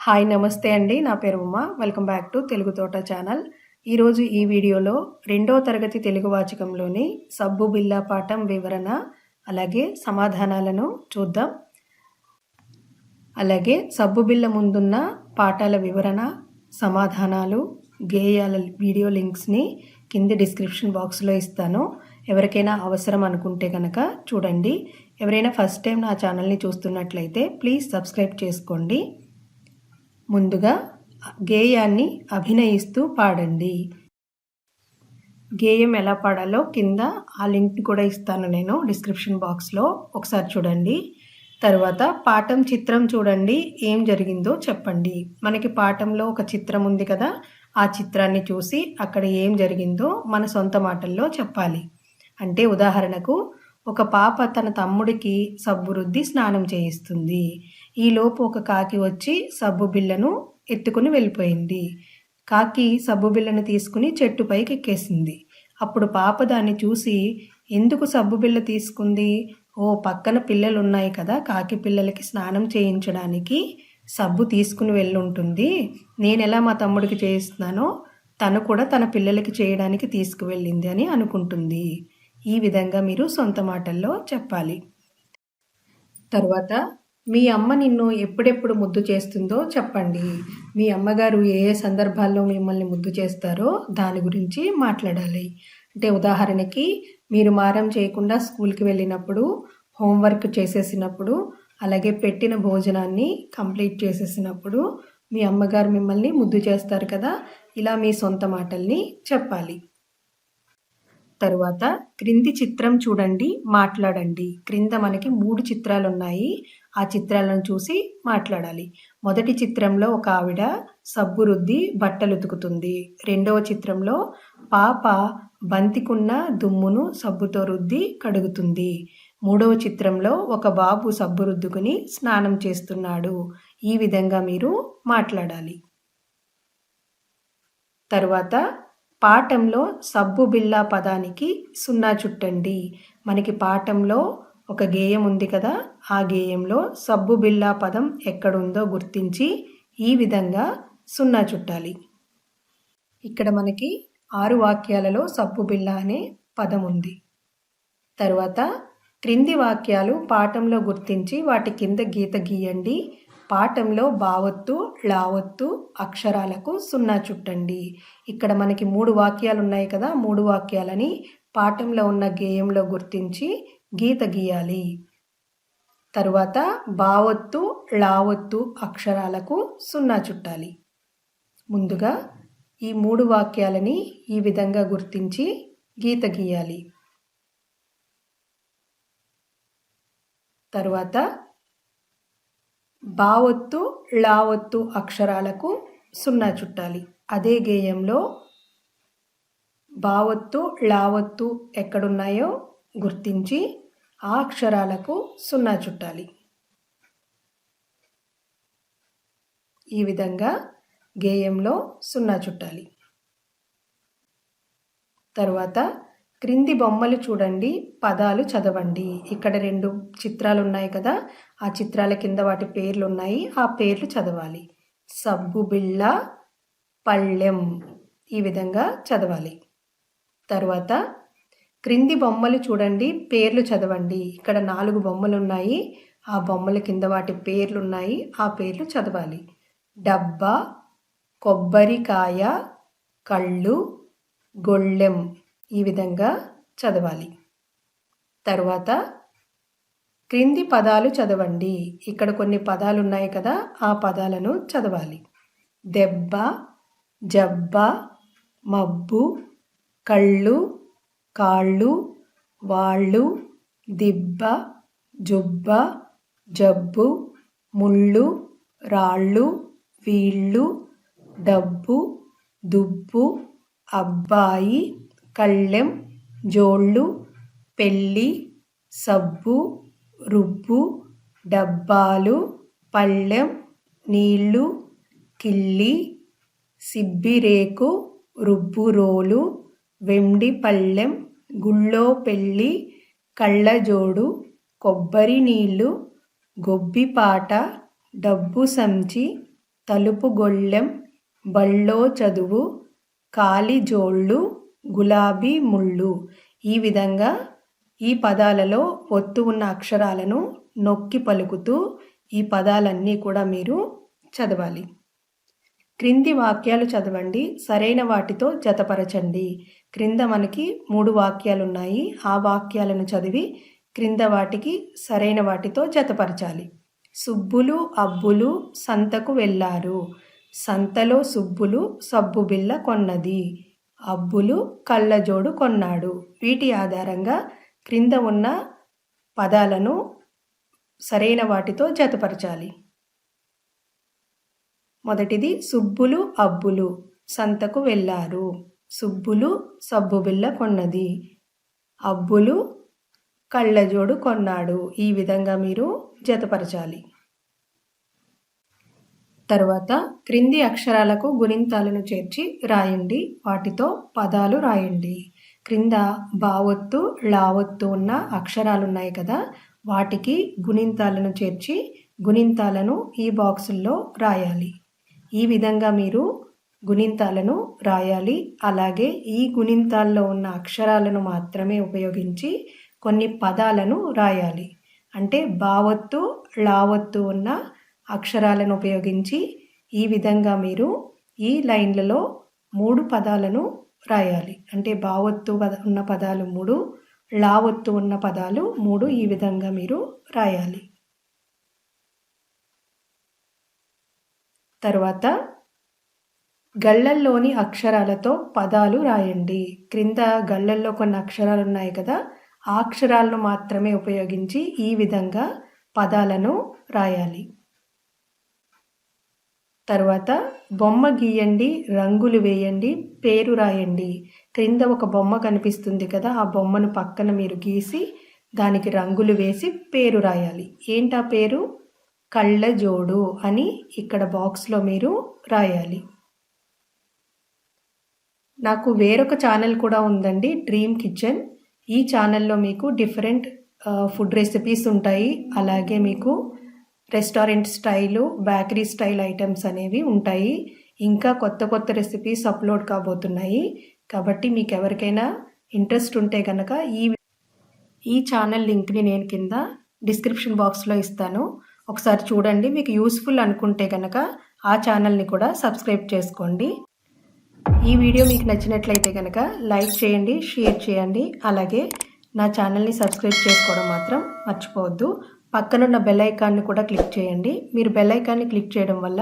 Hi నమస్తే అండి. నా పేరు Uma. Welcome back to Telugu తోట ఛానల్. ఈరోజు ఈ వీడియోలో 2వ తరగతి తెలుగు వాచకంలోని సబ్బు బిళ్ళ పాఠం వివరణ అలాగే సమాధానాలను చూద్దాం. అలాగే సబ్బు బిళ్ళ ముందున్న పాఠాల వివరణ, సమాధానాలు, గేయాల వీడియో లింక్స్ని కింది డిస్క్రిప్షన్ బాక్స్లో ఇస్తాను. ఎవరికైనా అవసరం అనుకుంటే కనుక చూడండి. ఎవరైనా ఫస్ట్ టైం నా ఛానల్ని చూస్తున్నట్లయితే ప్లీజ్ సబ్స్క్రైబ్ చేసుకోండి. ముందుగా గేయాన్ని అభినయిస్తూ పాడండి. గేయం ఎలా పాడాలో కింద ఆ లింక్ కూడా ఇస్తాను నేను డిస్క్రిప్షన్ బాక్స్లో, ఒకసారి చూడండి. తర్వాత పాఠం చిత్రం చూడండి, ఏం జరిగిందో చెప్పండి. మనకి పాఠంలో ఒక చిత్రం ఉంది కదా, ఆ చిత్రాన్ని చూసి అక్కడ ఏం జరిగిందో మన సొంత మాటల్లో చెప్పాలి. అంటే ఉదాహరణకు, ఒక పాప తన తమ్ముడికి సబ్బు రుద్ది స్నానం చేయిస్తుంది. ఈలోపు ఒక కాకి వచ్చి సబ్బు బిళ్ళను ఎత్తుకుని వెళ్ళిపోయింది. కాకి సబ్బు బిళ్ళను తీసుకుని చెట్టు పైకి ఎక్కేసింది. అప్పుడు పాప దాన్ని చూసి, ఎందుకు సబ్బు బిళ్ళ తీసుకుంది? ఓ, పక్కన పిల్లలు ఉన్నాయి కదా, కాకి పిల్లలకి స్నానం చేయించడానికి సబ్బు తీసుకుని వెళ్ళుంటుంది. నేనెలా మా తమ్ముడికి చేయిస్తున్నానో తను కూడా తన పిల్లలకి చేయడానికి తీసుకువెళ్ళింది అని అనుకుంటుంది. ఈ విధంగా మీరు సొంత మాటల్లో చెప్పాలి. తర్వాత, మీ అమ్మ నిన్ను ఎప్పుడెప్పుడు ముద్దు చేస్తుందో చెప్పండి. మీ అమ్మగారు ఏ ఏ సందర్భాల్లో మిమ్మల్ని ముద్దు చేస్తారో దాని గురించి మాట్లాడాలి. అంటే ఉదాహరణకి, మీరు మారం చేయకుండా స్కూల్కి వెళ్ళినప్పుడు, హోంవర్క్ చేసేసినప్పుడు, అలాగే పెట్టిన భోజనాన్ని కంప్లీట్ చేసేసినప్పుడు మీ అమ్మగారు మిమ్మల్ని ముద్దు చేస్తారు కదా, ఇలా మీ సొంత మాటల్ని చెప్పాలి. తరువాత, క్రింది చిత్రం చూడండి, మాట్లాడండి. క్రింద మనకి 3 చిత్రాలు ఉన్నాయి. ఆ చిత్రాలను చూసి మాట్లాడాలి. మొదటి చిత్రంలో ఒక ఆవిడ సబ్బు రుద్ది బట్టలు ఉతుకుతుంది. రెండవ చిత్రంలో పాప బంతికున్న దుమ్మును సబ్బుతో రుద్ది కడుగుతుంది. మూడవ చిత్రంలో ఒక బాబు సబ్బు రుద్దుకుని స్నానం చేస్తున్నాడు. ఈ విధంగా మీరు మాట్లాడాలి. తర్వాత, పాఠంలో సబ్బు బిళ్ళ పదానికి 0 చుట్టండి. మనకి పాఠంలో ఒక గేయం ఉంది కదా, ఆ గేయంలో సబ్బు బిళ్ళ పదం ఎక్కడుందో గుర్తించి ఈ విధంగా 0 చుట్టాలి. ఇక్కడ మనకి 6 వాక్యాలలో సబ్బు బిళ్ళ అనే పదం ఉంది. తర్వాత, క్రింది వాక్యాలు పాఠంలో గుర్తించి వాటి కింద గీత గీయండి. పాఠంలో బావొత్తు, లావొత్తు అక్షరాలకు 0 చుట్టండి. ఇక్కడ మనకి 3 వాక్యాలు ఉన్నాయి కదా, 3 వాక్యాలని పాఠంలో ఉన్న గేయంలో గుర్తించి గీత గీయాలి. తరువాత, బావొత్తు, లావొత్తు అక్షరాలకు 0 చుట్టాలి. ముందుగా ఈ 3 వాక్యాలని ఈ విధంగా గుర్తించి గీత గీయాలి. తరువాత, బావొత్తు, లావొత్తు అక్షరాలకు 0 చుట్టాలి. అదే గేయంలో బావొత్తు, లావొత్తు ఎక్కడున్నాయో గుర్తించి ఆ అక్షరాలకు 0 చుట్టాలి. ఈ విధంగా గేయంలో 0 చుట్టాలి. తర్వాత, క్రింది బొమ్మలు చూడండి, పదాలు చదవండి. ఇక్కడ 2 చిత్రాలు ఉన్నాయి కదా, ఆ చిత్రాల కింద వాటి పేర్లు ఉన్నాయి. ఆ పేర్లు చదవాలి. సబ్బు బిళ్ళ, పళ్ళెం, ఈ విధంగా చదవాలి. తర్వాత, క్రింది బొమ్మలు చూడండి, పేర్లు చదవండి. ఇక్కడ 4 బొమ్మలు ఉన్నాయి. ఆ బొమ్మల కింద వాటి పేర్లు ఉన్నాయి. ఆ పేర్లు చదవాలి. డబ్బా, కొబ్బరికాయ, కళ్ళు, గొళ్ళెం, ఈ విధంగా చదవాలి. తర్వాత, క్రింది పదాలు చదవండి. ఇక్కడ కొన్ని పదాలు ఉన్నాయి కదా, ఆ పదాలను చదవాలి. దెబ్బ, జబ్బ, మబ్బు, కళ్ళు, కాళ్ళు, వాళ్ళు, దిబ్బ, జుబ్బ, జబ్బు, ముళ్ళు, రాళ్ళు, వీళ్ళు, డబ్బు, దుబ్బు, అబ్బాయి, కళ్ళెం, జోళ్ళు, పెళ్ళి, సబ్బు, రుబ్బు, డబ్బాలు, పళ్ళెం, నీళ్ళు, కిల్లి, సిబ్బిరేకు, రుబ్బురోలు, వెండి పళ్ళెం, గుళ్ళో పెళ్ళి, కళ్ళజోడు, కొబ్బరి నీళ్ళు, గొబ్బిపాట, డబ్బు సంచి, తలుపు గొళ్ళెం, బళ్ళో చదువు, కాలి జోళ్ళు, గులాబీ ముళ్ళు. ఈ విధంగా ఈ పదాలలో ఒత్తు ఉన్న అక్షరాలను నొక్కి పలుకుతూ ఈ పదాలన్నీ కూడా మీరు చదవాలి. క్రింది వాక్యాలు చదవండి, సరైన వాటితో జతపరచండి. క్రింద మనకి 3 వాక్యాలు ఉన్నాయి. ఆ వాక్యాలను చదివి క్రింద వాటికి సరైన వాటితో జతపరచాలి. సుబ్బులు అబ్బులు సంతకు వెళ్ళారు. సంతలో సుబ్బులు సబ్బు బిళ్ళ కొన్నది. అబ్బులు కళ్ళజోడు కొన్నాడు. వీటి ఆధారంగా క్రింద ఉన్న పదాలను సరైన వాటితో జతపరచాలి. మొదటిది సుబ్బులు అబ్బులు సంతకు వెళ్ళారు. సుబ్బులు సబ్బు బిళ్ళ కొన్నది. అబ్బులు కళ్ళజోడు కొన్నాడు. ఈ విధంగా మీరు జతపరచాలి. తర్వాత క్రింది అక్షరాలకు గుణింతాలను చేర్చి రాయండి. వాటితో పదాలు రాయండి. క్రింద బావొత్తు లావొత్తు ఉన్న అక్షరాలు ఉన్నాయి కదా, వాటికి గుణింతాలను చేర్చి గుణింతాలను ఈ బాక్సుల్లో రాయాలి. ఈ విధంగా మీరు గుణింతాలను రాయాలి. అలాగే ఈ గుణింతాల్లో ఉన్న అక్షరాలను మాత్రమే ఉపయోగించి కొన్ని పదాలను రాయాలి. అంటే బావొత్తు లావొత్తు ఉన్న అక్షరాలను ఉపయోగించి ఈ విధంగా మీరు ఈ లైన్లలో 3 పదాలను రాయాలి. అంటే బావొత్తు ఉన్న పదాలు 3, లావొత్తు ఉన్న పదాలు 3. ఈ విధంగా మీరు రాయాలి. తర్వాత గళ్ళల్లోని అక్షరాలతో పదాలు రాయండి. క్రింద గళ్ళల్లో కొన్ని అక్షరాలు ఉన్నాయి కదా, ఆ అక్షరాలను మాత్రమే ఉపయోగించి ఈ విధంగా పదాలను రాయాలి. తర్వాత బొమ్మ గీయండి, రంగులు వేయండి, పేరు రాయండి. క్రింద ఒక బొమ్మ కనిపిస్తుంది కదా, ఆ బొమ్మను పక్కన మీరు గీసి దానికి రంగులు వేసి పేరు రాయాలి. ఏంటా పేరు? కళ్ళజోడు అని ఇక్కడ బాక్స్లో మీరు రాయాలి. నాకు వేరొక ఛానల్ కూడా ఉందండి, డ్రీమ్ కిచెన్. ఈ ఛానల్లో మీకు డిఫరెంట్ ఫుడ్ రెసిపీస్ ఉంటాయి. అలాగే మీకు restaurant style, bakery style items అనేవి ఉంటాయి. ఇంకా కొత్త కొత్త రెసిపీస్ అప్లోడ్ కాబోతున్నాయి. కాబట్టి మీకు ఎవరికైనా ఇంట్రెస్ట్ ఉంటే కనుక ఈ ఛానల్ లింక్ని నేను కింద డిస్క్రిప్షన్ బాక్స్లో ఇస్తాను. ఒకసారి చూడండి. మీకు యూస్ఫుల్ అనుకుంటే కనుక ఆ ఛానల్ని కూడా సబ్స్క్రైబ్ చేసుకోండి. ఈ వీడియో మీకు నచ్చినట్లయితే కనుక లైక్ చేయండి, షేర్ చేయండి. అలాగే నా ఛానల్ని సబ్స్క్రైబ్ చేసుకోవడం మాత్రం మర్చిపోవద్దు. పక్కనున్న బెల్ ఐకాన్ని కూడా క్లిక్ చేయండి. మీరు బెల్ ఐకాన్ని క్లిక్ చేయడం వల్ల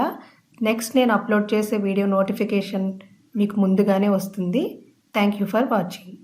నెక్స్ట్ నేను అప్లోడ్ చేసే వీడియో నోటిఫికేషన్ మీకు ముందుగానే వస్తుంది. Thank you for watching.